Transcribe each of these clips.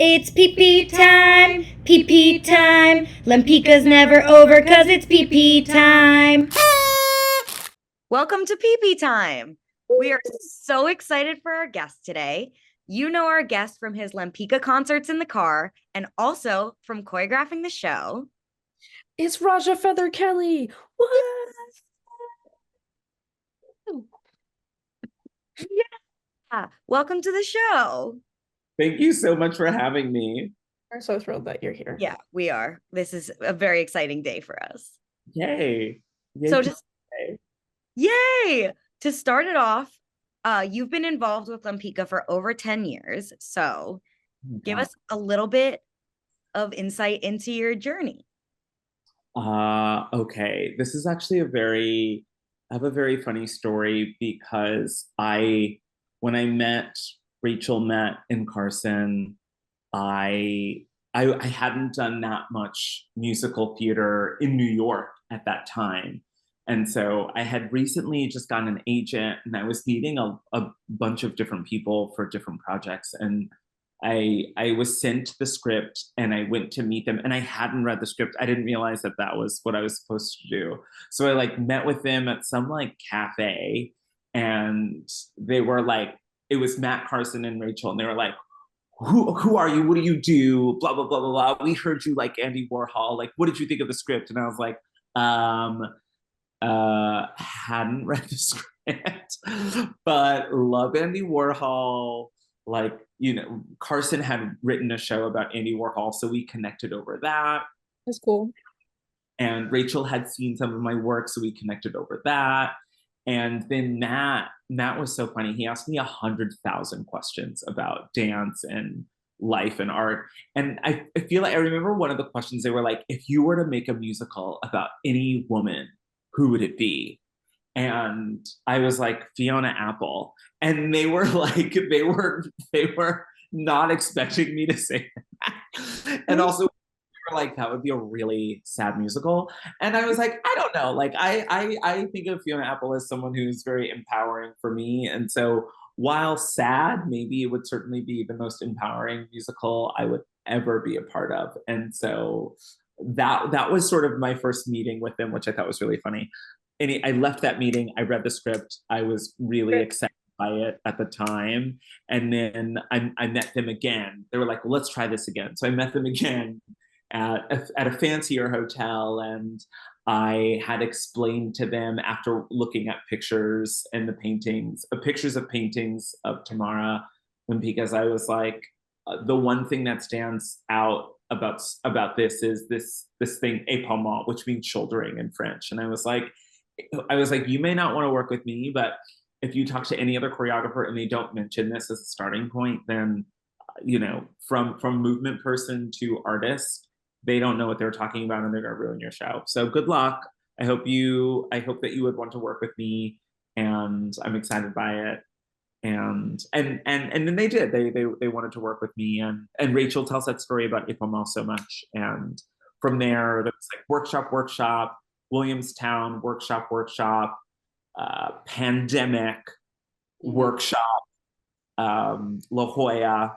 It's pee-pee time, pee-pee time. Lempika's never over cause it's pee-pee time. Welcome to pee-pee time. We are so excited for our guest today. You know our guest from his Lempika concerts in the car and also from choreographing the show. It's Raja Feather Kelly. What? Yeah. Welcome to the show. Thank you so much for having me. We're so thrilled that you're here. Yeah, we are. This is a very exciting day for us. Yay. So yay! To start it off, you've been involved with Lempika for over 10 years. So give us a little bit of insight into your journey. Okay. This is actually I have a very funny story because when Rachel met in Carson, I hadn't done that much musical theater in New York at that time. And so I had recently just gotten an agent and I was meeting a bunch of different people for different projects. And I was sent the script and I went to meet them and I hadn't read the script. I didn't realize that that was what I was supposed to do. So I met with them at some cafe and they were it was Matt, Carson, and Rachel. And they were like, who are you? What do you do? Blah, blah, blah, blah, blah. We heard you like Andy Warhol. What did you think of the script? And I was like, hadn't read the script, but love Andy Warhol. Carson had written a show about Andy Warhol, so we connected over that. That's cool. And Rachel had seen some of my work, so we connected over that. And then Matt was so funny. He asked me 100,000 questions about dance and life and art. And I feel like I remember one of the questions, they were like, if you were to make a musical about any woman, who would it be? And I was like, Fiona Apple. And they were they were not expecting me to say that. And also that would be a really sad musical. And I was like, I don't know. I think of Fiona Apple as someone who's very empowering for me. And so while sad, maybe it would certainly be the most empowering musical I would ever be a part of. And so that was sort of my first meeting with them, which I thought was really funny. And I left that meeting, I read the script, I was really excited by it at the time. And then I met them again. They were like, well, let's try this again. So I met them again at a fancier hotel, and I had explained to them after looking at pictures and the paintings, pictures of paintings of Tamara, because I was like, the one thing that stands out about this is this thing épaulement, which means shouldering in French. And I was like, you may not want to work with me, but if you talk to any other choreographer and they don't mention this as a starting point, then from movement person to artist, they don't know what they're talking about and they're going to ruin your show. So good luck. I hope that you would want to work with me, and I'm excited by it. And then they did. They wanted to work with me, and Rachel tells that story about épaulement so much. And from there was workshop, Williamstown, workshop, pandemic, workshop, La Jolla,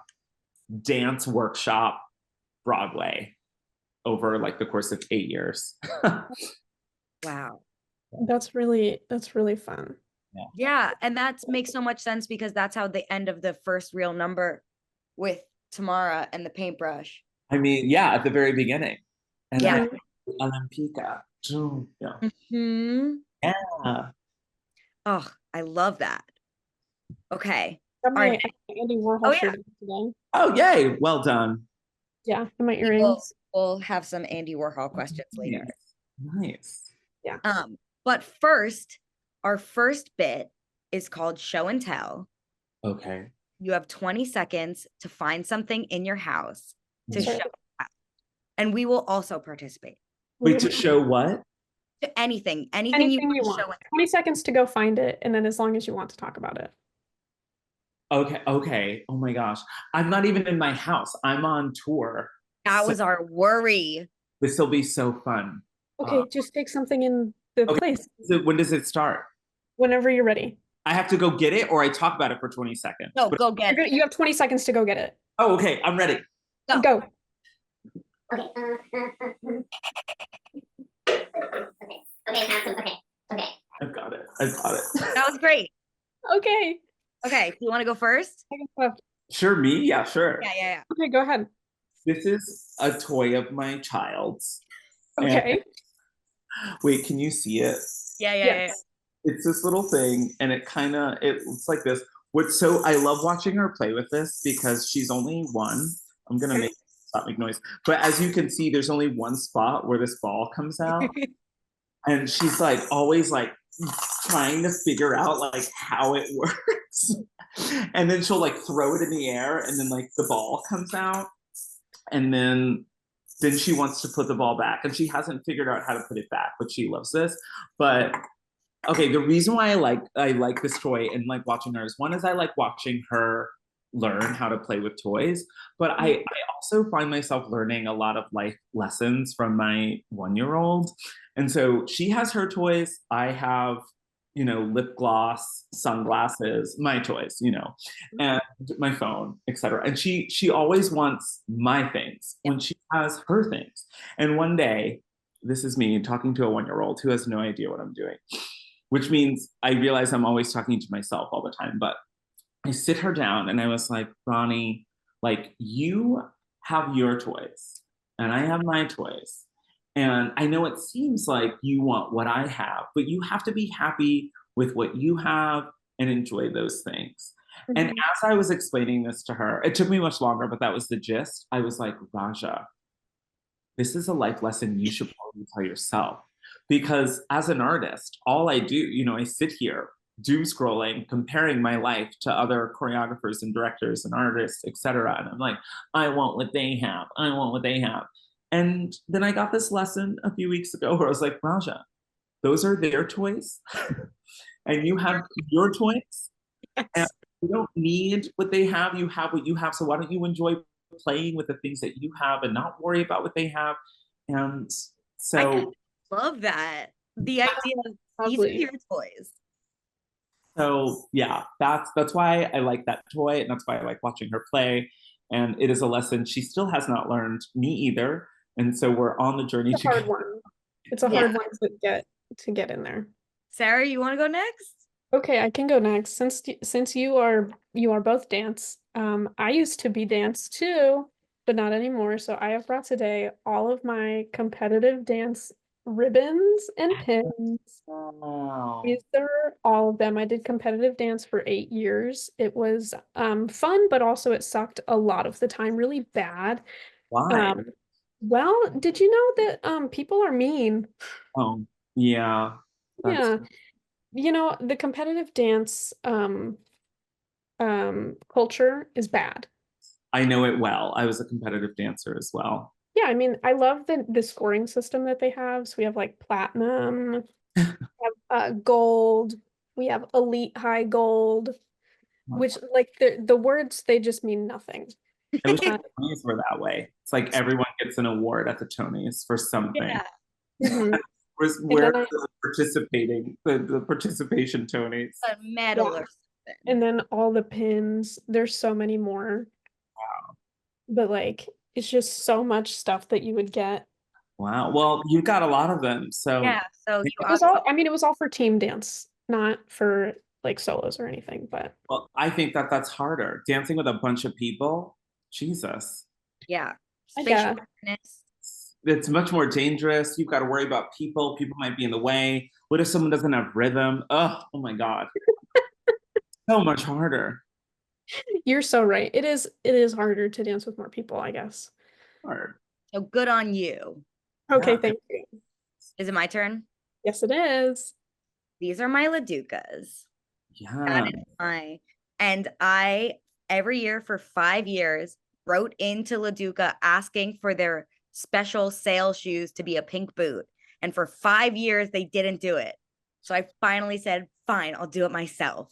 dance workshop, Broadway, over the course of 8 years. Wow. That's really fun. Yeah, and that makes so much sense because that's how the end of the first real number with Tamara and the paintbrush. I mean, yeah, at the very beginning. And yeah. Lempika. Yeah. Mm-hmm. Yeah. Oh, I love that. Okay. My Andy Warhol shirt today. Oh, yay. Well done. Yeah, and my earrings. We'll have some Andy Warhol questions later. Nice. Yeah. But first, our first bit is called Show and Tell. Okay. You have 20 seconds to find something in your house to show. And we will also participate. Wait, to show what? Anything you want. 20 seconds to go find it, and then as long as you want to talk about it. Okay. Oh my gosh. I'm not even in my house. I'm on tour. That was our worry. This will be so fun. Okay, just take something in the place. So when does it start? Whenever you're ready. I have to go get it, or I talk about it for 20 seconds? No, go get it. You have 20 seconds to go get it. Oh, okay. I'm ready. Go. Go. Okay. Okay, handsome. Okay. I've got it. I've got it. That was great. Okay. Okay, do you want to go first? I can go. Sure, me? Yeah, sure. Yeah. Okay, go ahead. This is a toy of my child's. And Okay. wait, can you see it? Yeah. Yes. It's this little thing, and it's like this. I love watching her play with this because she's only one. I'm gonna Okay. stop making noise. But as you can see, there's only one spot where this ball comes out. And she's like always like trying to figure out like how it works. And then she'll like throw it in the air, and then like the ball comes out. And then she wants to put the ball back, and she hasn't figured out how to put it back, but she loves this. But okay, the reason why I like this toy and like watching her is, one is I like watching her learn how to play with toys, but I also find myself learning a lot of life lessons from my 1-year-old. And so she has her toys, I have, lip gloss, sunglasses, my toys, and my phone, etc. And she always wants my things when she has her things. And one day, this is me talking to a 1-year-old who has no idea what I'm doing, which means I realize I'm always talking to myself all the time. But I sit her down and I was like, Ronnie, like, you have your toys and I have my toys. And I know it seems like you want what I have, but you have to be happy with what you have and enjoy those things. And as I was explaining this to her, it took me much longer, but that was the gist. I was like, Raja, this is a life lesson you should probably tell yourself. Because as an artist, all I do, I sit here doom scrolling, comparing my life to other choreographers and directors and artists, etc. And I'm like, I want what they have. I want what they have. And then I got this lesson a few weeks ago where I was like, Raja, those are their toys. And you have your toys. And you don't need what they have. You have what you have. So why don't you enjoy playing with the things that you have and not worry about what they have? And so I love that. The idea of these are Lovely. your toys. So yeah, that's why I like that toy, and that's why I like watching her play. And it is a lesson she still has not learned, me either. And so we're on the journey It's a hard together. one. It's a Yeah. hard one to get in there. Sarah, you want to go next? Okay, I can go next. Since you are both dance, I used to be dance too, but not anymore. So I have brought today all of my competitive dance ribbons and pins. Wow. These are all of them. I did competitive dance for 8 years. It was fun, but also it sucked a lot of the time really bad. Why? Well, did you know that people are mean? Oh, yeah. That's Yeah. The competitive dance culture is bad. I know it well. I was a competitive dancer as well. Yeah, I mean, I love the scoring system that they have. So we have like platinum, we have gold, we have elite high gold, which like the words they just mean nothing. I wish the Uh, Tonys were that way. It's like everyone gets an award at the Tonys for something. Yeah. mhm. Where then I- the the participation Tonys? A medal Yeah. or something. And then all the pins, there's so many more. But like it's just so much stuff that you would get. Wow. Well, you got a lot of them. So Yeah. So you It was all, I mean, it was all for team dance, not for like solos or anything, but well, I think that's harder. Dancing with a bunch of people, Jesus. yeah. I Spatial guess. awareness. It's much more dangerous. You've got to worry about people. People might be in the way. What if someone doesn't have rhythm? Oh my God. So much harder. You're so right. It is harder to dance with more people, I guess. Hard. So good on you. Okay, Yeah. thank you. Is it my turn? Yes, it is. These are my Laducas. Yeah. That is and I every year for 5 years wrote into Laduca asking for their special sale shoes to be a pink boot. And for 5 years they didn't do it. So I finally said, fine, I'll do it myself.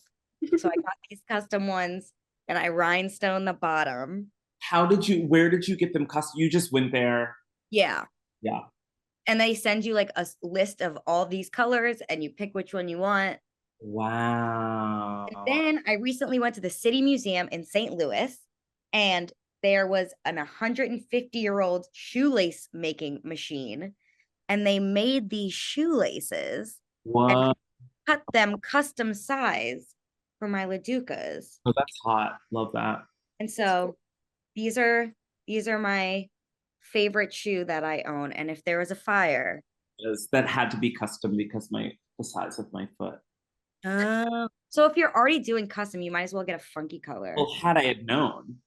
So I got these custom ones and I rhinestone the bottom. Where did you get them custom? You just went there. Yeah. Yeah. And they send you like a list of all these colors and you pick which one you want. Wow. And then I recently went to the City Museum in St. Louis and there was an 150-year-old shoelace making machine, and they made these shoelaces and What? cut them custom size for my Laducas. Oh, that's hot. Love that. And so these are my favorite shoe that I own. And if there was a fire, That had to be custom because the size of my foot. so if you're already doing custom, you might as well get a funky color. Well, had I had known,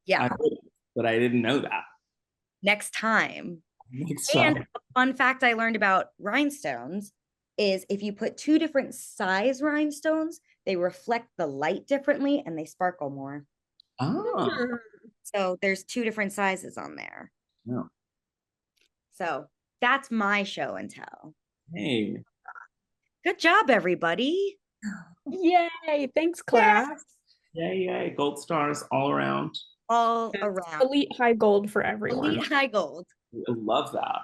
Yeah, I would, but I didn't know that. next time. Next And time. a fun fact I learned about rhinestones is if you put two different size rhinestones, they reflect the light differently and they sparkle more. Ah, So there's two different sizes on there. yeah. So that's my show and tell. Hey. Good job, everybody. Yay! Thanks, class. Yay, yay. Gold stars all around. All Yes, around. Elite high gold for everyone. Elite high gold. I love that.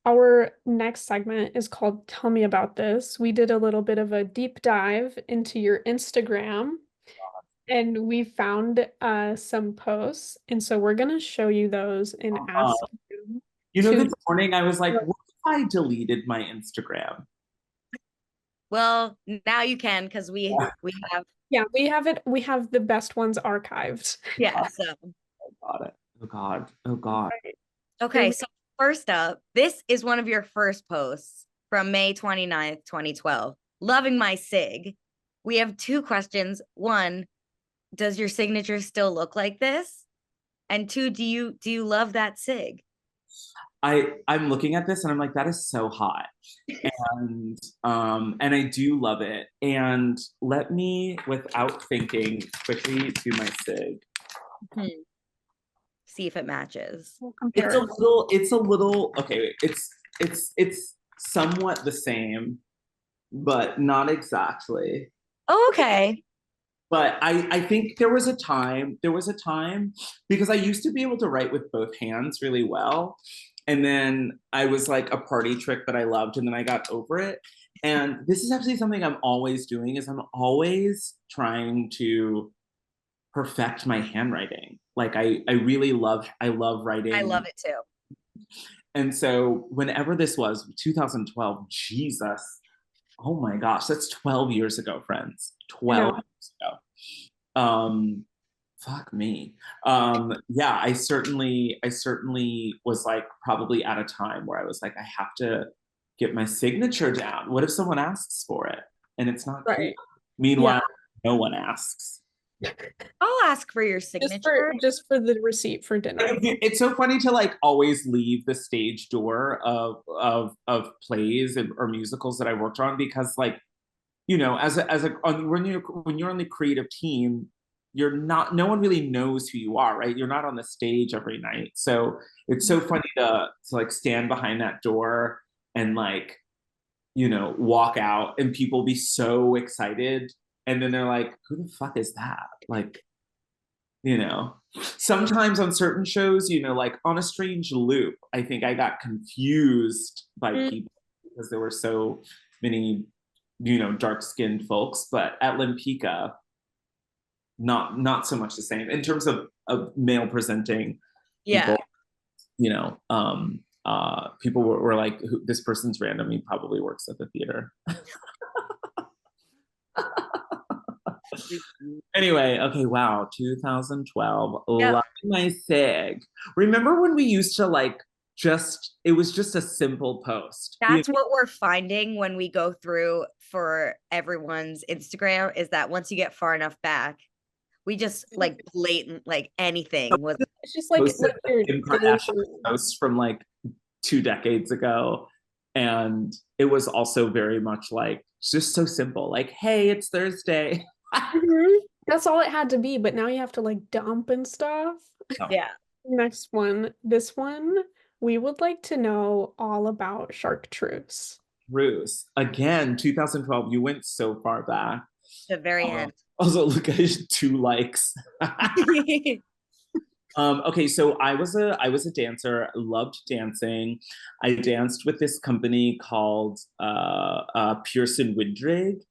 Our next segment is called Tell Me About This. We did a little bit of a deep dive into your Instagram and we found some posts. And so we're going to show you those and ask you. You know, to- this morning I was like, what if I deleted my Instagram? Well, now you can because we have Yeah, we have it. We have the best ones archived. yeah. So Got it. Oh God. Oh God. okay, so first up, this is one of your first posts from May 29th, 2012. Loving my sig. We have two questions. One, does your signature still look like this? And two, do you love that sig? I'm looking at this and I'm like, that is so hot. And I do love it. And let me, without thinking, quickly do my sig. See if it matches. We'll compare It's a little okay, it's somewhat the same, but not exactly. Oh, okay. But I think there was a time because I used to be able to write with both hands really well. And then I was like a party trick that I loved, and then I got over it. And this is actually something I'm always doing is I'm always trying to perfect my handwriting. Like I love writing. I love it too. And so whenever this was 2012, Jesus, oh my gosh, that's 12 years ago, friends. 12 years ago. Fuck me. Yeah, I certainly was like probably at a time where I was like, I have to get my signature down. What if someone asks for it and it's not Right. clear? Meanwhile, no one asks. I'll ask for your signature. just for the receipt for dinner. It's so funny to like always leave the stage door of plays or musicals that I worked on because like, you know, when you're on the creative team, no one really knows who you are, right? You're not on the stage every night. So it's so funny to like stand behind that door and like, you know, walk out and people be so excited. And then they're like, who the fuck is that? Like, you know, sometimes on certain shows, you know, like on A Strange Loop, I think I got confused by people because there were so many, you know, dark-skinned folks. But at Lempicka, not so much the same in terms of male presenting people. You know, people were like, this person's random. He probably works at the theater. Anyway, okay, wow, 2012. Yep. Love my sig. Remember when we used to like it was just a simple post. That's what we're finding when we go through for everyone's Instagram is that once you get far enough back, we just like blatant, like anything was. It's just like your Kim Kardashian post from like 2 decades ago. And it was also very much like just so simple, like, hey, it's Thursday. That's all it had to be, but now you have to like dump and stuff. Yeah. Next one. This one, we would like to know all about Chartreuse. Bruce, again, 2012, you went so far back. The very end. Also, look at 2 likes. Okay, so I was a dancer, loved dancing. I danced with this company called Pearson Windrig,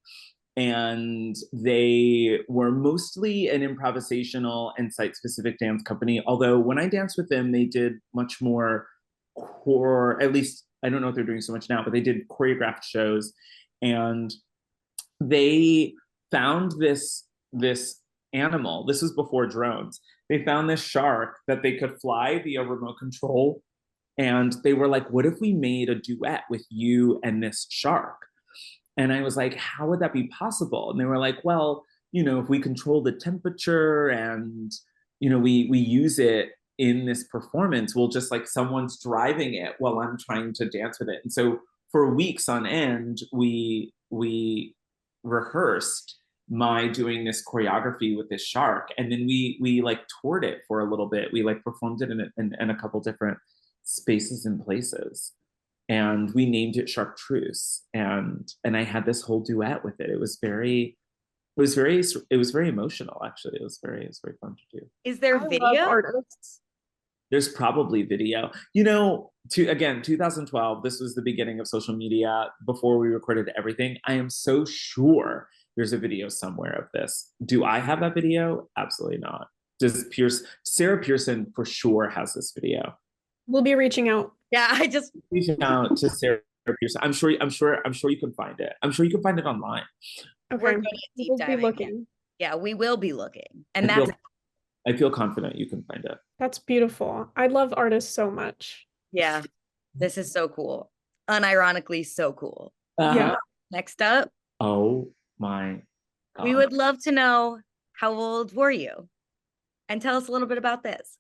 and they were mostly an improvisational and site-specific dance company. Although when I danced with them, they did much more core, at least I don't know if they're doing so much now, but they did choreographed shows. And they found this animal. This was before drones. They found this shark that they could fly via remote control. And they were like, what if we made a duet with you and this shark? And I was like, how would that be possible? And they were like, well, if we control the temperature and, we use it in this performance, we'll just like someone's driving it while I'm trying to dance with it. And so for weeks on end, we rehearsed my doing this choreography with this shark. And then we like toured it for a little bit. We like performed it in a couple different spaces and places. And we named it Chartreuse, and I had this whole duet with it. It was very emotional. Actually, it was very fun to do. Is there I love video? artists. There's probably video. 2012. This was the beginning of social media. Before we recorded everything, I am so sure there's a video somewhere of this. Do I have that video? Absolutely not. Sarah Pearson for sure has this video. We'll be reaching out. Yeah, Reaching out to Sarah Pearson. I'm sure you can find it. I'm sure you can find it online. Okay. we're gonna deep We'll be diving. looking. Yeah, we will be looking. And I that's feel confident you can find it. That's beautiful. I love artists so much. yeah, this is so cool. Unironically so cool. Yeah. Next up, Oh my God. we would love to know, how old were you? And tell us a little bit about this.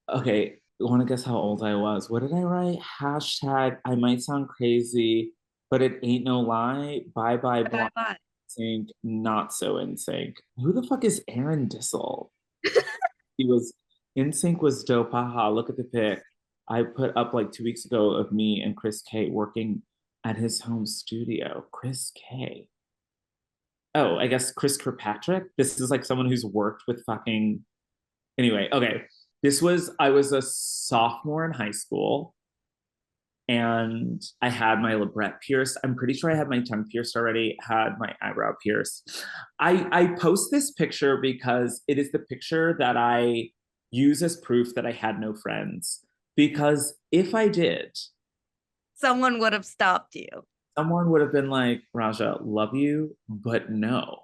Okay, you want to guess how old I was? What did I write? Hashtag, I might sound crazy, but it ain't no lie. Bye bye Bye bye. bye. Sync, not so in sync. Who the fuck is Aaron Dissel? In sync was dope. Haha, look at the pic I put up like 2 weeks ago of me and Chris K working at his home studio. Chris K. Oh, I guess Chris Kirkpatrick. This is like someone who's worked with fucking. Anyway, okay. I was a sophomore in high school, and I had my labret pierced. I'm pretty sure I had my tongue pierced already, had my eyebrow pierced. I post this picture because it is the picture that I use as proof that I had no friends. Because if I did, Someone would have stopped you. someone would have been like, Raja, love you, but no.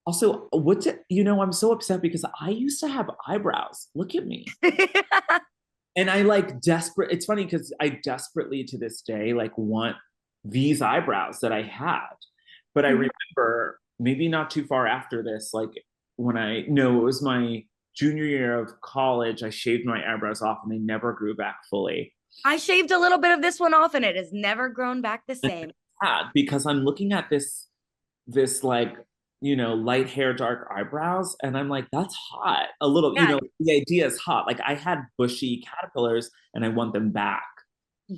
Also, I'm so upset because I used to have eyebrows. Look at me. And I it's funny because I desperately to this day want these eyebrows that I had. But I remember maybe not too far after this, it was my junior year of college, I shaved my eyebrows off and they never grew back fully. I shaved a little bit of this one off and it has never grown back the same. Because I'm looking at this light hair, dark eyebrows, and I'm like, that's hot. A little, the idea is hot. I had bushy caterpillars and I want them back.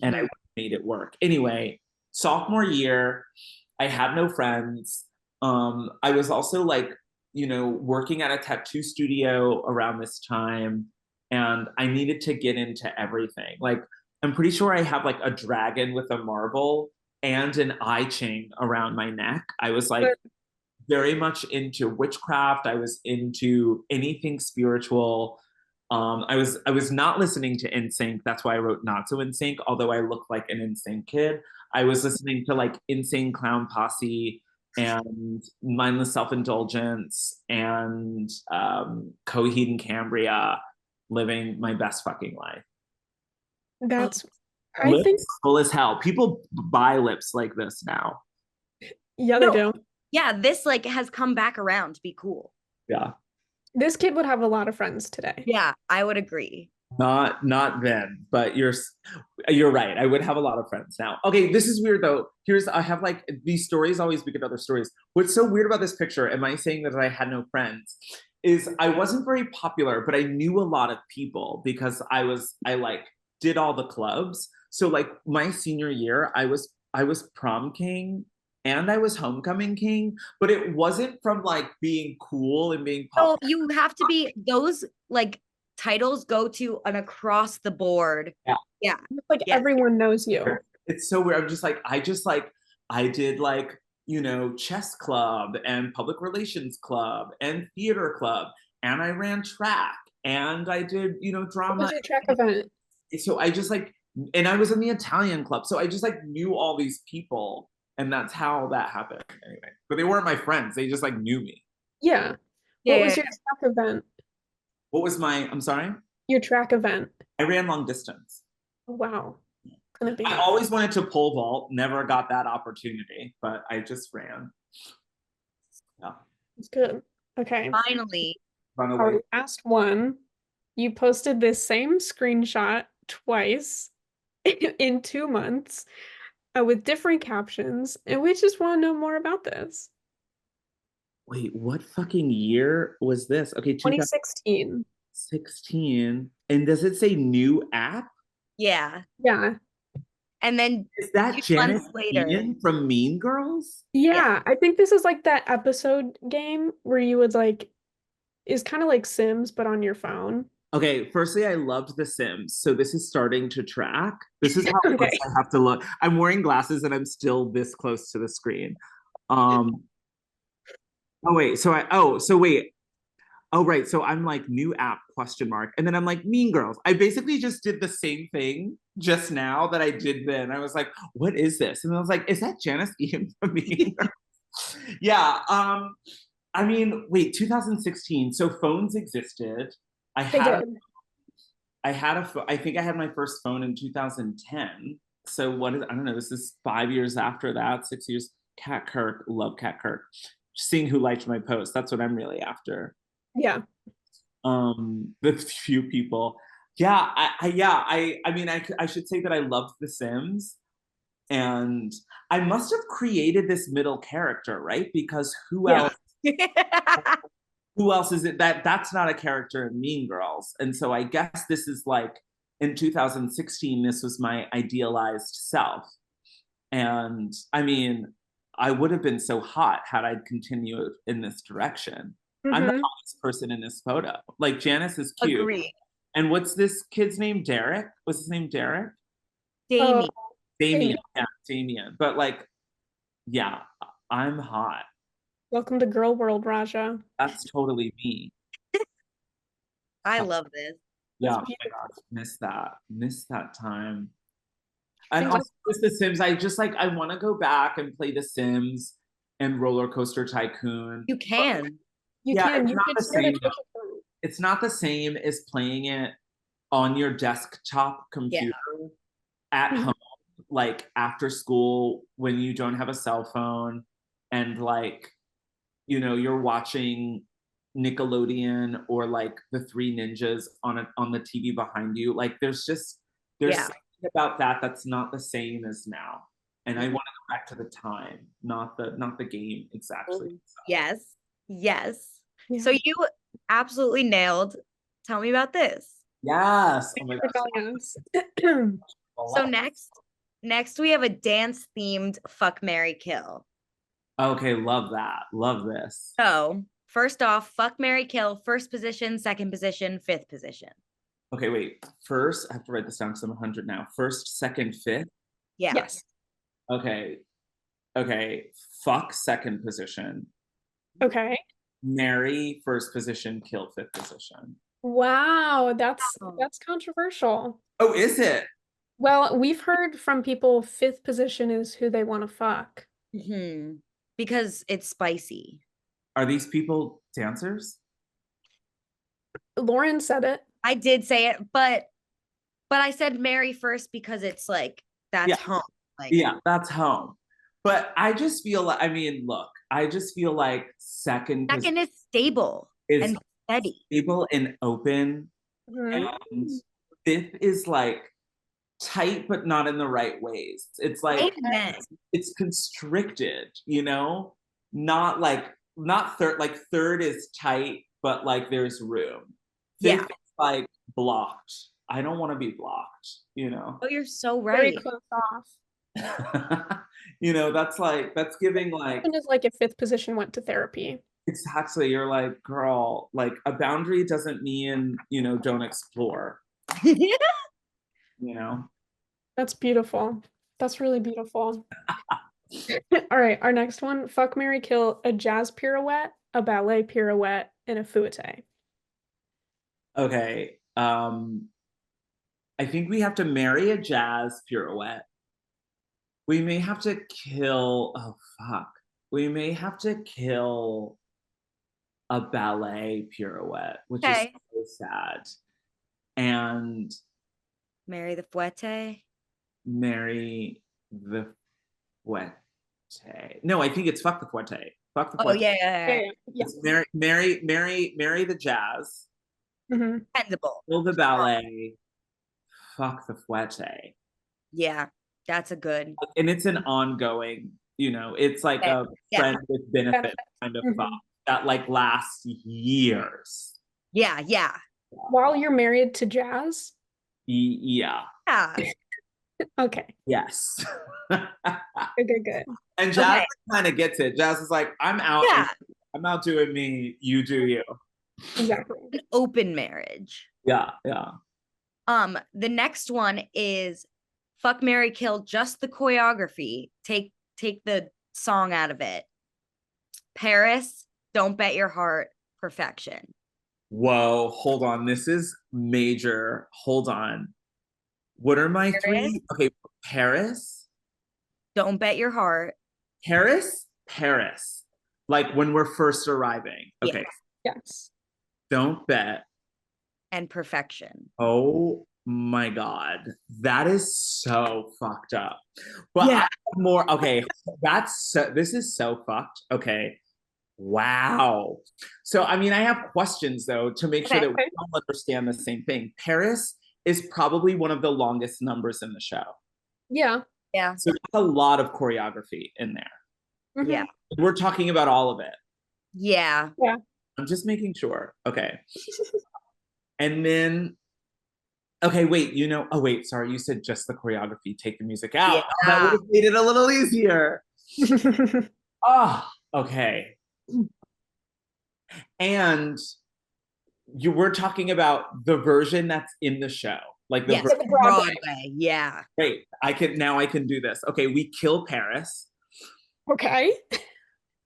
And I made it work. Anyway, sophomore year, I had no friends. I was also working at a tattoo studio around this time, and I needed to get into everything. I'm pretty sure I have a dragon with a marble and an eye chain around my neck. I was very much into witchcraft. I was into anything spiritual. I was not listening to NSYNC. That's why I wrote Not So NSYNC, although I look like an NSYNC kid. I was listening to Insane Clown Posse and Mindless Self-Indulgence and Coheed and Cambria, living my best fucking life. That's, I think, full as hell. People buy lips like this now. Yeah, they do. Yeah, this has come back around to be cool. Yeah. This kid would have a lot of friends today. Yeah, I would agree. Not then, but you're right. I would have a lot of friends now. Okay, this is weird though. I have these stories always begin other stories. What's so weird about this picture, am I saying that I had no friends, is I wasn't very popular, but I knew a lot of people because I did all the clubs. So my senior year, I was prom king and I was homecoming king, but it wasn't from being cool and being popular. So you have to be, those titles go to an across the board. Yeah. Everyone knows you. It's so weird. I'm just I did chess club and public relations club and theater club, and I ran track and I did, What drama. was your track event? So I just like, and I was in the Italian club. So I just like knew all these people, and that's how that happened anyway. But they weren't my friends. They just like knew me. Yeah. Yeah, What was yeah, your track event? What was I'm sorry? Your track event. I ran long distance. Wow. Gonna be I always wanted to pole vault, never got that opportunity, but I just ran. Yeah. it's good. Okay. Finally. Run away. Our last one, you posted this same screenshot twice in 2 months with different captions, and we just want to know more about this. Wait, what fucking year was this? Okay, 2016. 2016. And does it say new app? Yeah. Yeah. And then Is that few months Janet later. Ian from Mean Girls? Yeah, I think this is like that episode game where you would like, is kind of like Sims, but on your phone. Okay, firstly, I loved The Sims. So this is starting to track. This is how Okay. close I have to look. I'm wearing glasses and I'm still this close to the screen. Oh wait, Oh, right. So I'm like new app question mark. And then I'm like Mean Girls. I basically just did the same thing just now that I did then. I was like, what is this? And I was like, is that Janice Ian from Mean Girls? Yeah. I mean, wait, 2016. So phones existed. I They had did. I think I had my first phone in 2010. So I don't know, this is 5 years after that, 6 years. Kat Kirk, love Kat Kirk. Seeing who liked my post. That's what I'm really after. Yeah. The few people. Yeah, I mean, I should say that I loved The Sims, and I must have created this middle character, right? Because who Yeah. else is it that's not a character in Mean Girls? And so I guess this is like in 2016, this was my idealized self. And I mean, I would have been so hot had I continued in this direction. I'm the Mhm. hottest person in this photo. Like Janice is cute. Agree. And what's this kid's name? Derek? Was his name Derek? Damien. Damien. Yeah, Damien. But like, yeah, I'm hot. Welcome to Girl World, Raja. That's totally me. I love this. Yeah, That's oh my gosh, miss that time. Things And also with The Sims, I want to go back and play The Sims and Roller Coaster Tycoon. You can. You Yeah, can. it's You not could the start a same. Twitch account. It's not the same as playing it on your desktop computer at Mhm. home, like after school when you don't have a cell phone and like, you're watching Nickelodeon or like the Three Ninjas on the TV behind you. Like there's Yeah. something about that that's not the same as now. And I want to go back to the time, not the game exactly. Yes. Yes. Yeah. So you absolutely nailed. Tell me about this. Yes. Oh my For gosh. telling us. So next we have a dance themed fuck, marry, kill. Okay, love that. Love this. So first off, fuck, marry, kill, first position, second position, fifth position. Okay, wait. First, I have to write this down because I'm 100 now. First, second, fifth. Yeah. Yes. Okay. Fuck second position. Okay. Marry first position. Kill fifth position. Wow, that's Wow. controversial. Oh, is it? Well, we've heard from people fifth position is who they want to fuck. Mhm. Because it's spicy. Are these people dancers? Lauren said it. I did say it, but I said marry first because it's like that's Yeah. home. Like Yeah, that's home. But I just feel like, I mean, look, I just feel like second second is stable is and steady. stable and open, Mhm. and fifth is like tight but not in the right ways. It's like Amen. it's constricted, not third, like third is tight but like there's room. Yeah. Fifth is like blocked. I don't want to be blocked. Oh, you're so Very right. close off. That's giving like Second is like if fifth position went to therapy. exactly. You're like, girl, like a boundary doesn't mean don't explore. That's beautiful. That's really beautiful. All right, our next one, fuck, marry, kill, a jazz pirouette, a ballet pirouette, and a fouette. Okay. I think we have to marry a jazz pirouette. We may have to kill, oh fuck. We may have to kill a ballet pirouette, which is Okay. so sad. And Marry the fouette. marry the fouette. No, I think it's fuck the fouette. Fuck the Oh, fouette. yeah. Yeah. It's marry the jazz, hmm Dependable. kill the ballet, fuck the fouette. Yeah, that's a good. And it's an ongoing, it's like Okay. a Yeah. friend with benefit kind of Mhm. fuck that like lasts years. Yeah. While you're married to jazz? Yeah. Yeah. Okay, Yes. good. And Jazz Okay. kind of gets it. Jazz is like, I'm out. Yeah. I'm out doing me. You do you. Exactly. An open marriage. Yeah. The next one is fuck, marry, kill, just the choreography. Take the song out of it. Paris, don't bet your heart, perfection. Whoa, hold on. This is major. Hold on. What are my Paris? three? Okay, Paris, Don't bet your heart. Paris. Like when we're first arriving. Okay, Yes. don't bet. And perfection. Oh my God. That is so fucked up. But Yeah. I have more. Okay, this is so fucked. Okay. Wow. So, I mean, I have questions though to make sure Okay. that we all understand the same thing. Paris is probably one of the longest numbers in the show. Yeah. Yeah. So, there's a lot of choreography in there. Mhm. Yeah. We're talking about all of it. Yeah. I'm just making sure. Okay. And then, okay, wait, oh, wait, sorry, you said just the choreography, take the music out. Yeah. Oh, that would have made it a little easier. Oh, okay. And we're talking about the version that's in the show, like the Yes. version. Broadway. Yeah. Great, I can do this. Okay, we kill Paris, Okay.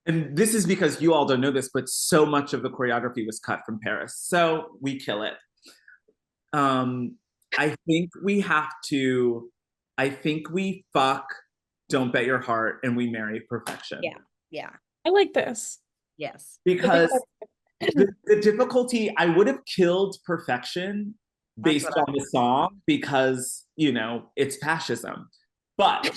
and this is because you all don't know this, but so much of the choreography was cut from Paris, so we kill it. I think we have to. I think we fuck. Don't bet your heart, and we marry perfection. Yeah. I like this. Yes. Because the difficulty, I would have killed perfection based That's what on the song because, it's fascism. But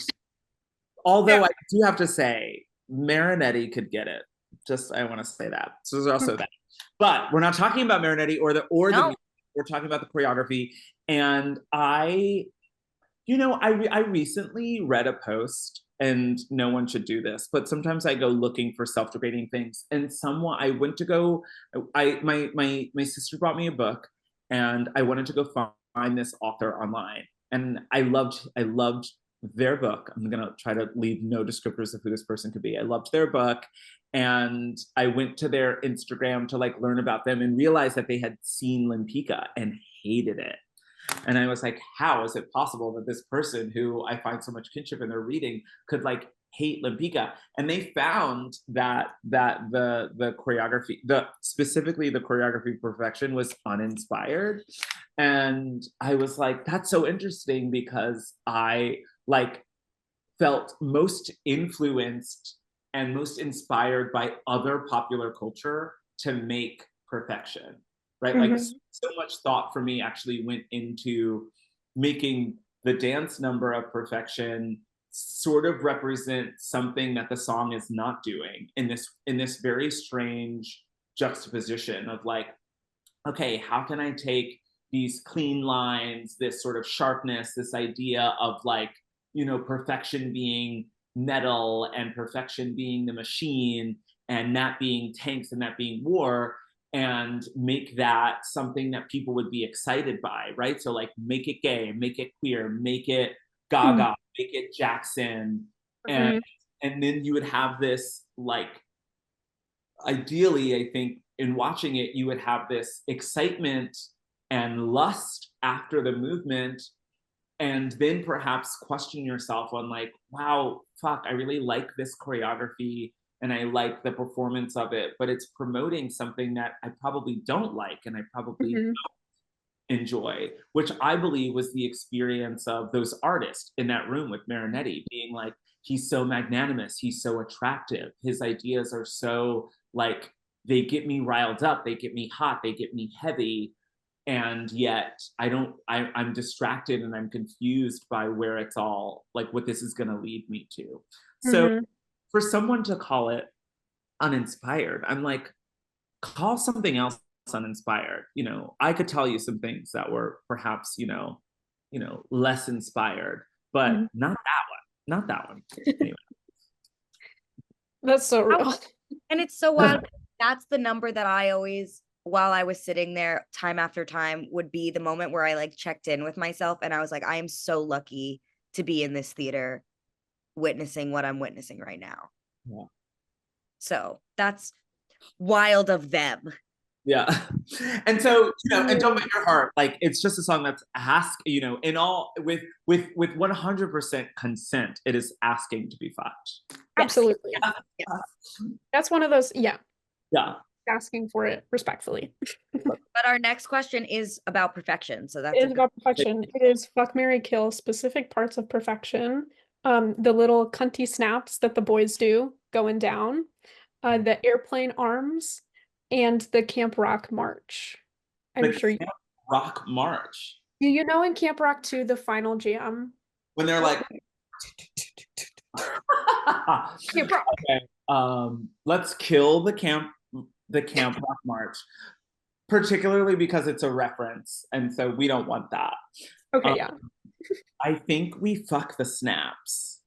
although I do have to say, Marinetti could get it. Just, I want to say that. So there's also that. But we're not talking about Marinetti or the No. music. We're talking about the choreography. And I recently read a post, and no one should do this, but sometimes I go looking for self-debating things. And my sister brought me a book, and I wanted to go find this author online. And I loved their book. I'm gonna try to leave no descriptors of who this person could be. I loved their book. And I went to their Instagram to like learn about them and realized that they had seen Limpika and hated it. And I was like, how is it possible that this person who I find so much kinship in their reading could like hate Limpika? And they found that the choreography, specifically the choreography perfection, was uninspired. And I was like, that's so interesting because I like felt most influenced and most inspired by other popular culture to make perfection, right? Like so much thought for me actually went into making the dance number of perfection sort of represent something that the song is not doing in this very strange juxtaposition of like, okay, how can I take these clean lines, this sort of sharpness, this idea of like, perfection being metal and perfection being the machine and that being tanks and that being war, and make that something that people would be excited by, right? So like make it gay, make it queer, make it Gaga, make it Jackson. And then you would have this like, ideally, I think in watching it, you would have this excitement and lust after the movement, and then perhaps question yourself on like, wow, fuck, I really like this choreography and I like the performance of it, but it's promoting something that I probably don't like and I probably Mhm. enjoy, which I believe was the experience of those artists in that room with Marinetti, being like, he's so magnanimous, he's so attractive, his ideas are so like, they get me riled up, they get me hot, they get me heavy, and yet I'm distracted and I'm confused by where it's all like what this is going to lead me to. So Mhm. for someone to call it uninspired, I'm like, call something else uninspired. You know, I could tell you some things that were perhaps, less inspired, but Mhm. not that one. Not that one. Anyway. That's so real. And it's so wild. That's the number that I always, while I was sitting there time after time, would be the moment where I like checked in with myself and I was like, I am so lucky to be in this theater witnessing what I'm witnessing right now. Yeah. So that's wild of them. Yeah. And so, and don't break your heart. Like, it's just a song that's in all with 100% consent, it is asking to be fucked. Absolutely. Yes. Yes. That's one of those, Yeah. asking for it respectfully. But our next question is about perfection. So that's It is about perfection. It is fuck, marry, kill specific parts of perfection. The little cunty snaps that the boys do going down, the airplane arms, and the Camp Rock march. I'm The sure Camp Rock march. you know in Camp Rock 2, the final jam. When they're like Camp Rock. okay. Let's kill the Camp Rock march, particularly because it's a reference, and so we don't want that. Okay, yeah. I think we fuck the snaps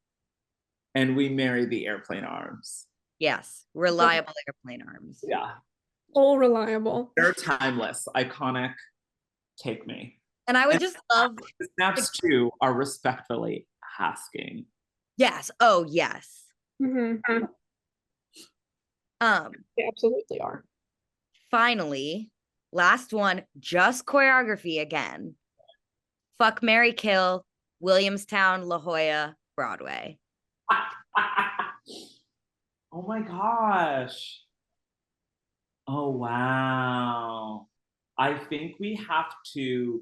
and we marry the airplane arms. Yes, reliable airplane arms. Yeah. All reliable. They're timeless, iconic. Take me. And I would just love the snaps too are respectfully asking. yes. Oh, yes. Mm-hmm. They absolutely are. Finally, last one, just choreography again. Fuck, marry, kill, Williamstown, La Jolla, Broadway. Oh my gosh. Oh wow. I think we have to.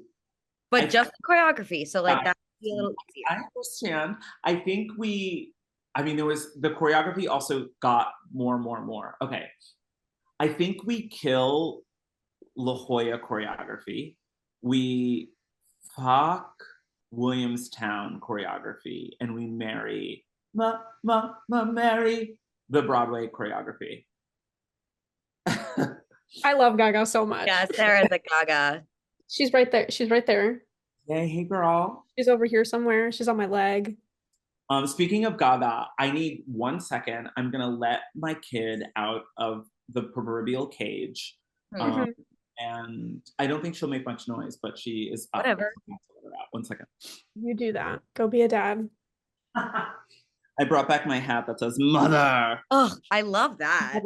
But just the choreography. So like Yeah. that's a little easier. I understand. I think there was the choreography also got more. Okay. I think we kill La Jolla choreography. We fuck Williamstown choreography and we marry marry the Broadway choreography. I love Gaga so much. Yeah, Sarah's a Gaga. She's right there. She's right there. Hey girl. She's over here somewhere. She's on my leg. Speaking of Gaga, I need 1 second. I'm gonna let my kid out of the proverbial cage. Mhm. And I don't think she'll make much noise, but she is up. Whatever. 1 second. You do that. Go be a dad. I brought back my hat that says mother. Oh, I love that.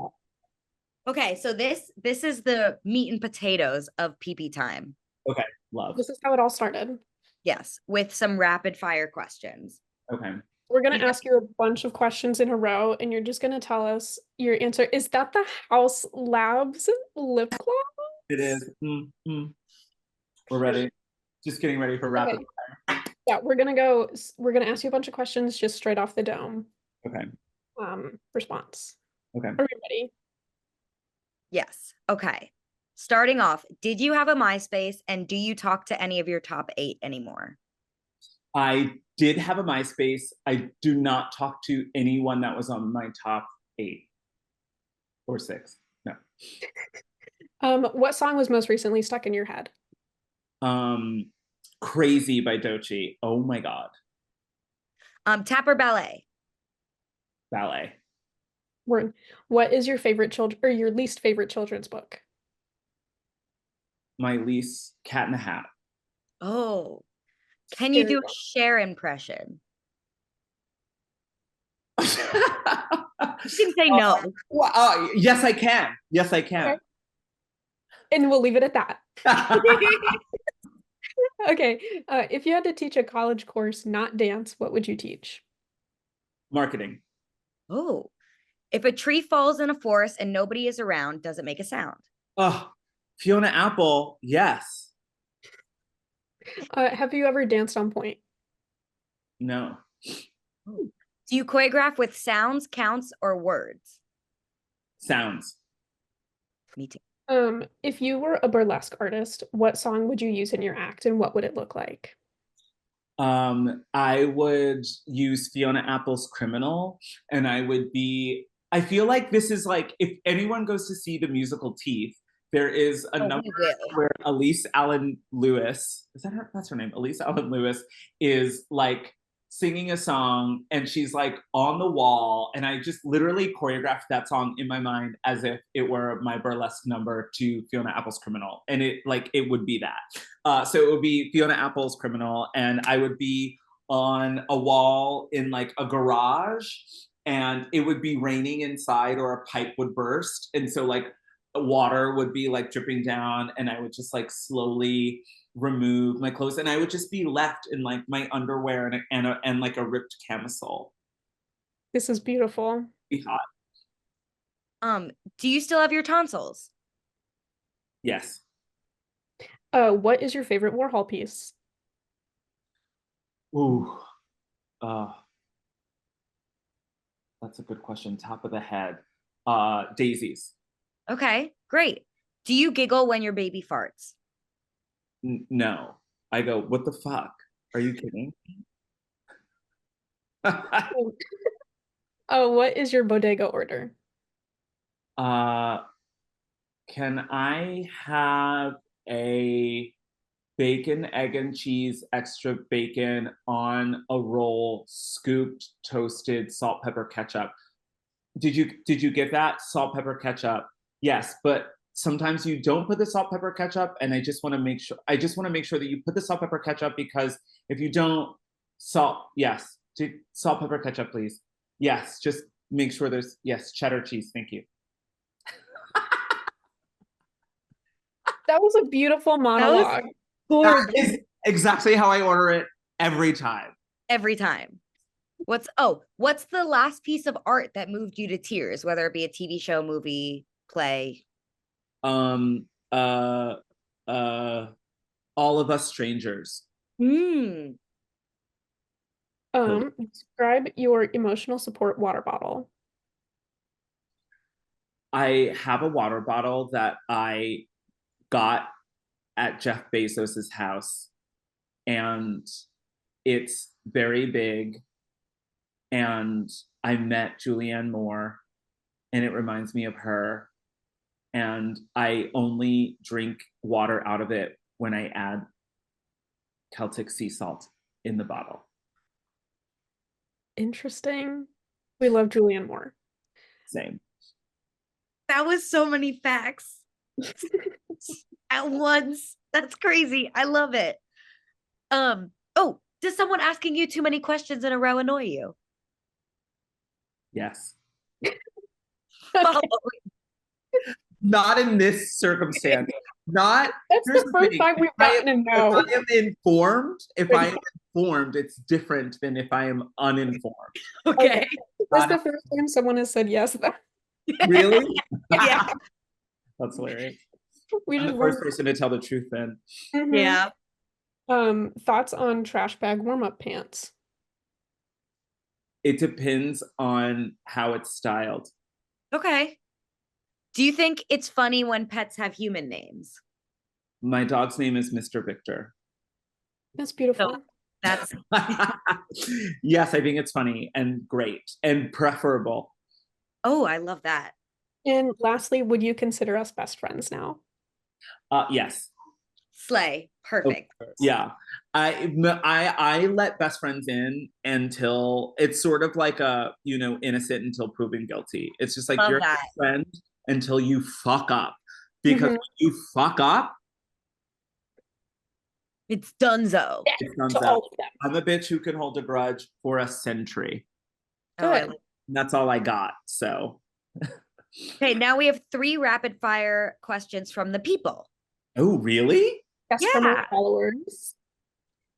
Okay, so this is the meat and potatoes of Pipi time. Okay, love. This is how it all started. Yes, with some rapid fire questions. Okay. We're going to ask you a bunch of questions in a row, and you're just going to tell us your answer. Is that the House Labs lip gloss? It is. We're ready. Just getting ready for rapid fire. Yeah, we're gonna ask you a bunch of questions just straight off the dome. Okay. Response. Okay. Are we ready? Yes. Okay. Starting off, did you have a MySpace and do you talk to any of your top 8 anymore? I did have a MySpace. I do not talk to anyone that was on my top 8 or 6. No. What song was most recently stuck in your head? Crazy by Doechii. Oh my God. Tap or ballet? Ballet. Word. What is your favorite or your least favorite children's book? My least, Cat in the Hat. Oh, can you do a Cher impression? You can say no. Yes, I can. Yes, I can. Okay. And we'll leave it at that. Okay, if you had to teach a college course, not dance, what would you teach? Marketing. Oh, if a tree falls in a forest and nobody is around, does it make a sound? Oh, Fiona Apple, yes. Have you ever danced on point? No. Do you choreograph with sounds, counts, or words? Sounds. Me too. If you were a burlesque artist, what song would you use in your act and what would it look like? I would use Fiona Apple's Criminal, and I feel like this is like, if anyone goes to see the musical Teeth, there is a Oh, number we will. where Elise Allen Lewis, is that her? That's her name. Elise Allen Lewis is like singing a song, and she's like on the wall, and I just literally choreographed that song in my mind as if it were my burlesque number to Fiona Apple's Criminal, and it would be that. So it would be Fiona Apple's Criminal, and I would be on a wall in like a garage, and it would be raining inside, or a pipe would burst, and so like water would be like dripping down, and I would just like slowly remove my clothes, and I would just be left in like my underwear and like a ripped camisole. This is beautiful. Be hot. Do you still have your tonsils? Yes. What is your favorite Warhol piece? Ooh. Uh, that's a good question. Top of the head. Daisies. Okay, great. Do you giggle when your baby farts? No. I go, what the fuck? Are you kidding? Oh, what is your bodega order? Can I have a bacon, egg, and cheese, extra bacon on a roll, scooped, toasted, salt, pepper, ketchup? Did you get that? Salt, pepper, ketchup. Yes, but sometimes you don't put the salt, pepper, ketchup, and I just want to make sure that you put the salt, pepper, ketchup, because if you don't, yes, salt, pepper, ketchup, please. Yes, just make sure there's, yes, cheddar cheese, thank you. That was a beautiful monologue. That is exactly how I order it every time. Every time. What's the last piece of art that moved you to tears, whether it be a TV show, movie, play? Um uh All of Us Strangers. Hmm. Describe your emotional support water bottle. I have a water bottle that I got at Jeff Bezos's house, and it's very big, and I met Julianne Moore, and it reminds me of her, and I only drink water out of it when I add Celtic sea salt in the bottle. Interesting. We love Julianne Moore. Same. That was so many facts at once. That's crazy. I love it. Oh, does someone asking you too many questions in a row annoy you? Yes. Follow. Not in this circumstance. Not. That's the first time we've gotten a no. If I am informed, it's different than if I am uninformed. Okay. That's the first time someone has said yes. Really? Yeah. That's hilarious. We I'm just the first person to tell the truth then. Mhm. Yeah. Thoughts on trash bag warm-up pants? It depends on how it's styled. Okay. Do you think it's funny when pets have human names? My dog's name is Mr. Victor. That's beautiful. That's Yes, I think it's funny and great and preferable. oh, I love that. And lastly, would you consider us best friends now? Yes. Slay. Perfect. Yeah. I let best friends in until it's sort of like a, innocent until proven guilty. It's just like Love you're that. a friend until you fuck up. Because when you fuck up, It's donezo. it's done. To all of them. I'm a bitch who can hold a grudge for a century. Oh, I Good. like- And that's all I got. So Okay, now we have 3 rapid fire questions from the people. oh, really? Yes, from our Yeah. followers.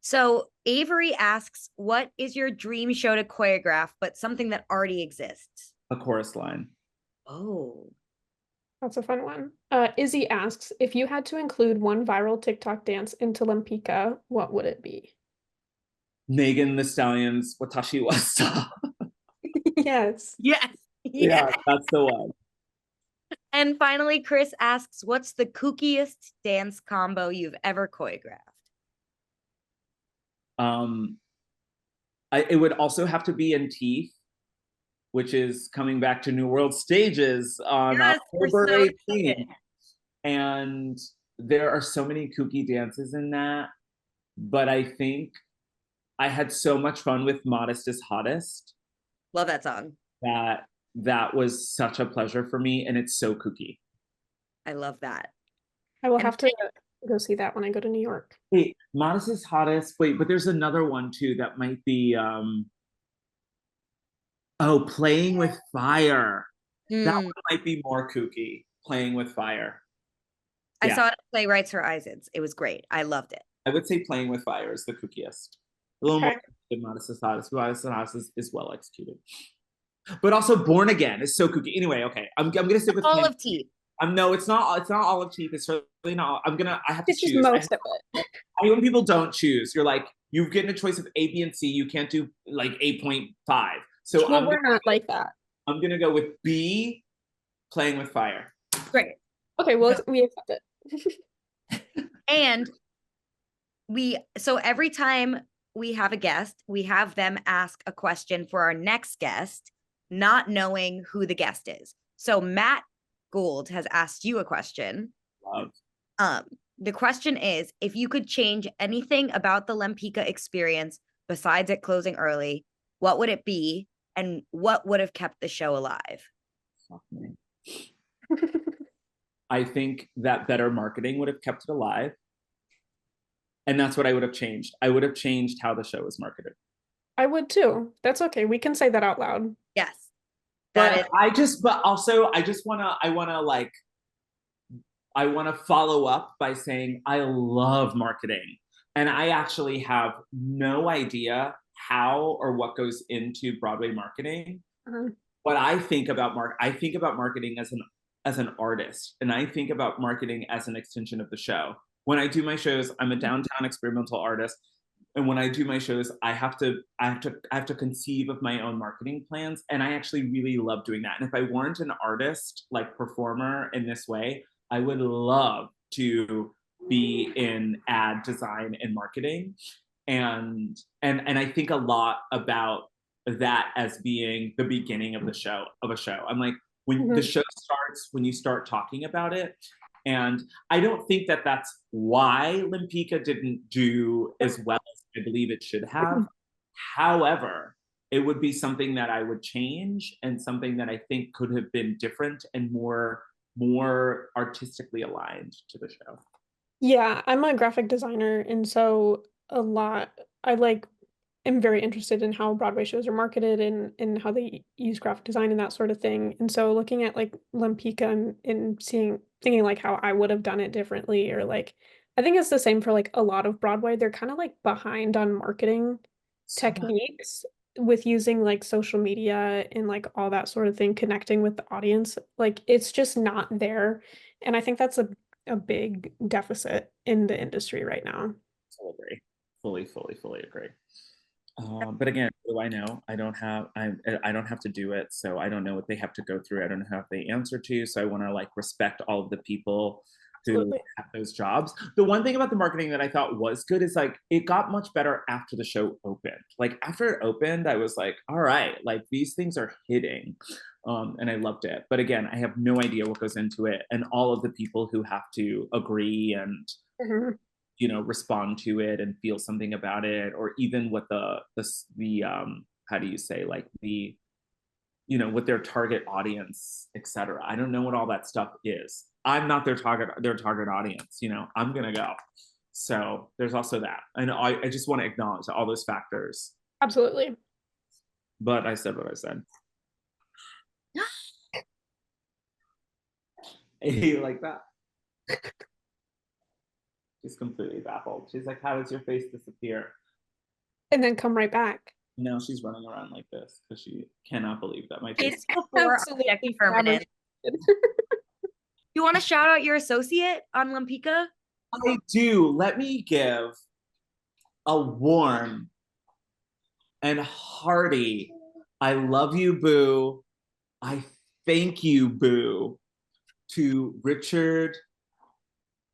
So Avery asks, what is your dream show to choreograph, but something that already exists? A chorus line. Oh, That's a fun one. Izzy asks, if you had to include one viral TikTok dance into Lempika, what would it be? Megan the Stallion's Watashi Wasa. Yes. yes. Yeah, that's the one. And finally, Chris asks, what's the kookiest dance combo you've ever choreographed? It would also have to be in Teeth, which is coming back to New World Stages on Yes, we're October so 18th. excited. And there are so many kooky dances in that. But I think I had so much fun with Modest is Hottest Love that song. that was such a pleasure for me. And it's so kooky. I love that. I will And have to go see that when I go to New York. Wait, Modest is Hottest. Wait, but there's another one too that might be Playing with Fire. That one might be more kooky. Playing with Fire. I Yeah. saw it at Playwrights for Isons. It was great. I loved it. I would say Playing with Fire is the kookiest. A little Okay. more than Modest is Hottest. Modest is Hottest is well executed. But also Born Again is so kooky. Anyway, okay. I'm gonna stick with All Playing of Teeth. No, it's not all of Teeth. It's really not. I have to This is choose. most of it. When people don't choose, you're like, you get a choice of A, B, and C. You can't do like 8.5. So Well, we're not like that. I'm gonna go with B, Playing with Fire. Great. Okay, well, we accept it. And so every time we have a guest, we have them ask a question for our next guest, not knowing who the guest is. So Matt Gould has asked you a question. Love. The question is, if you could change anything about the Lempika experience besides it closing early, what would it be? And what would have kept the show alive? Fuck me. I think that better marketing would have kept it alive. And that's what I would have changed. I would have changed how the show was marketed. I would too. That's okay. We can say that out loud. Yes. But I want to follow up by saying I love marketing. And I actually have no idea how or what goes into Broadway marketing. But I think about marketing as an artist, and I think about marketing as an extension of the show. When I do my shows, I'm a downtown experimental artist, and when I do my shows, I have to conceive of my own marketing plans, and I actually really love doing that. And if I weren't an artist, like performer in this way, I would love to be in ad design and marketing, and I think a lot about that as being the beginning of a show. I'm like, when the show starts, when you start talking about it. And I don't think that that's why Lempika didn't do as well as I believe it should have. However, it would be something that I would change and something that I think could have been different and more artistically aligned to the show. Yeah, I'm a graphic designer, and so I am very interested in how Broadway shows are marketed and how they use graphic design and that sort of thing. And so looking at like Lempika and thinking like how I would have done it differently, or like I think it's the same for like a lot of Broadway. They're kind of like behind on marketing techniques with using like social media and like all that sort of thing, connecting with the audience. Like it's just not there. And I think that's a big deficit in the industry right now. Fully agree. Fully agree. But again, what do I know? I don't have to do it, so I don't know what they have to go through. I don't know how they answer to. So I want to like respect all of the people who Absolutely. have those jobs. The one thing about the marketing that I thought was good is like it got much better after the show opened. Like after it opened, I was like, all right, like these things are hitting. And I loved it. But again, I have no idea what goes into it, and all of the people who have to agree and respond to it and feel something about it, or even what the how do you say, like the what their target audience, etc. I don't know what all that stuff is. I'm not their target audience. I'm gonna go. So there's also that, and I just want to acknowledge all those factors. Absolutely. But I said what I said. You like that? She's completely baffled. She's like, how does your face disappear? And then come right back. No, she's running around like this because she cannot believe that my face. It's before Absolutely object permanent. You want to shout out your associate on Lempicka? I do. Let me give a warm and hearty I love you, boo. I thank you, boo, to Richard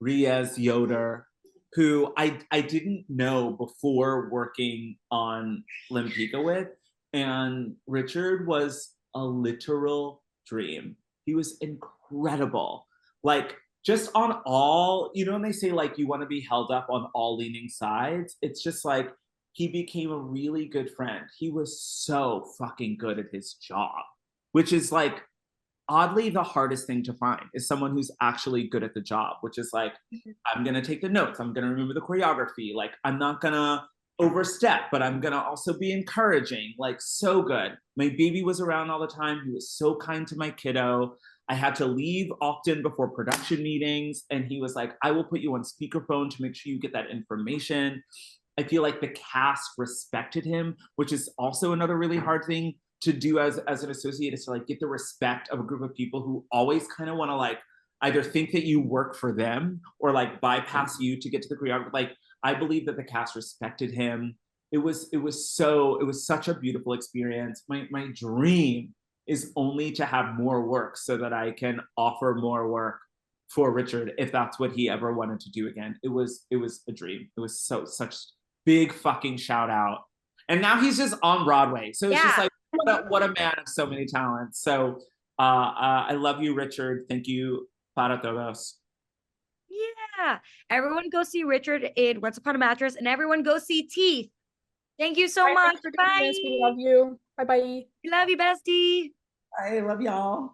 Riaz Yoder, who I didn't know before working on Lempicka with. And Richard was a literal dream. He was incredible. Like, just on all, you know, when they say like you want to be held up on all leaning sides, it's just like he became a really good friend. He was so fucking good at his job, which is like oddly the hardest thing to find is someone who's actually good at the job, which is like, I'm gonna take the notes, I'm gonna remember the choreography, like I'm not gonna overstep, but I'm gonna also be encouraging, like so good. My baby was around all the time. He was so kind to my kiddo. I had to leave often before production meetings, and he was like, I will put you on speakerphone to make sure you get that information. I feel like the cast respected him, which is also another really hard thing to do as an associate, is to like get the respect of a group of people who always kind of want to like either think that you work for them or like bypass you to get to the choreography. Like, I believe that the cast respected him. It was such a beautiful experience. My dream is only to have more work so that I can offer more work for Richard if that's what he ever wanted to do again. It was a dream. It was such big fucking shout out. And now he's just on Broadway. So it's just like what a man of so many talents. So I love you, Richard. Thank you para todos. Yeah. Everyone go see Richard in Once Upon a Mattress, and everyone go see Teeth. Thank you so much. For doing this. We love you. Bye bye. We love you, bestie. I love y'all.